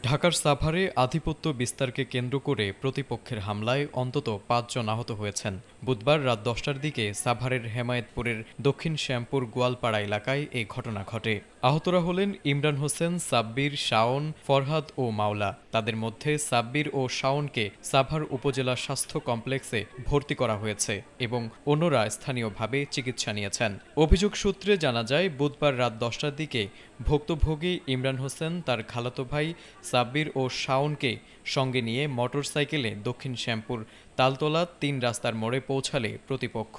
ঢাকার সাভারে আধিপত্য বিস্তারকে কেন্দ্র করে প্রতিপক্ষের হামলায় অন্তত ৫ জন আহত হয়েছেন। বুধবার রাত ১০টার দিকে সাভারের হেমায়েতপুরের দক্ষিণ শ্যামপুর গোয়ালপাড়া এলাকায় এই ঘটনা ঘটে। আহতরা হলেন ইমরান হোসেন, সাব্বির, শাওন, ফরহাদ ও মাওলা। তাদের মধ্যে সাব্বির ও শাওনকে সাভার উপজেলা স্বাস্থ্য কমপ্লেক্সে ভর্তি করা হয়েছে এবং অন্যরা স্থানীয়ভাবে চিকিৎসা নিয়েছেন। অভিযোগ সূত্রে জানা যায়, বুধবার রাত ১০টার দিকে ভুক্তভোগী ইমরান হোসেন তার খালাতো ভাই সাব্বির ও শাওনকে সঙ্গে নিয়ে মোটরসাইকেলে দক্ষিণ শ্যামপুর তালতলা ৩ রাস্তার মোড়ে পৌঁছালে প্রতিপক্ষ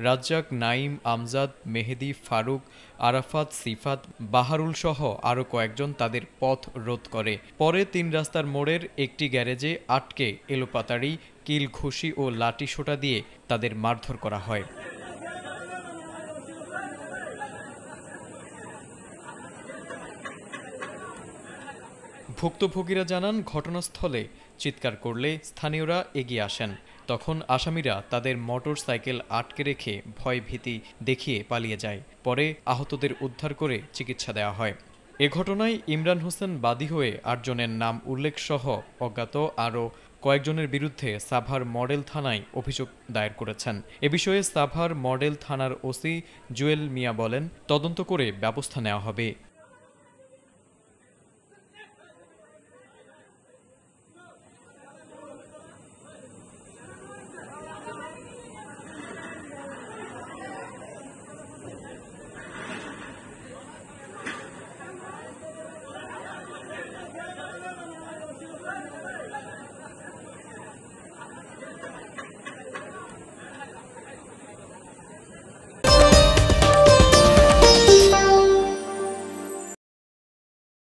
রাজ্জাক, নাঈম, আমজাদ, মেহেদি, ফারুক, আরাফাত, সিফাত, বাহারুল সহ আরও কয়েকজন তাদের পথ রোধ করে। পরে ৩ রাস্তার মোড়ের একটি গ্যারেজে আটকে এলোপাতাড়ি, কিল ঘুষি ও লাঠি সোঁটা দিয়ে তাদের মারধর করা হয়। ভুক্তভোগীরা জানান, ঘটনাস্থলে চিৎকার করলে স্থানীয়রা এগিয়ে আসেন। তখন আসামিরা তাদের মোটর সাইকেল আটকে রেখে ভয় ভীতি দেখিয়ে পালিয়ে যায়। পরে আহতদের উদ্ধার করে চিকিৎসা দেওয়া হয়। এ ঘটনায় ইমরান হোসেন বাদী হয়ে ৮ জনের নাম উল্লেখসহ অজ্ঞাত আরও কয়েকজনের বিরুদ্ধে সাভার মডেল থানায় অভিযোগ দায়ের করেছেন। এ বিষয়ে সাভার মডেল থানার ওসি জুয়েল মিয়া বলেন, তদন্ত করে ব্যবস্থা নেওয়া হবে।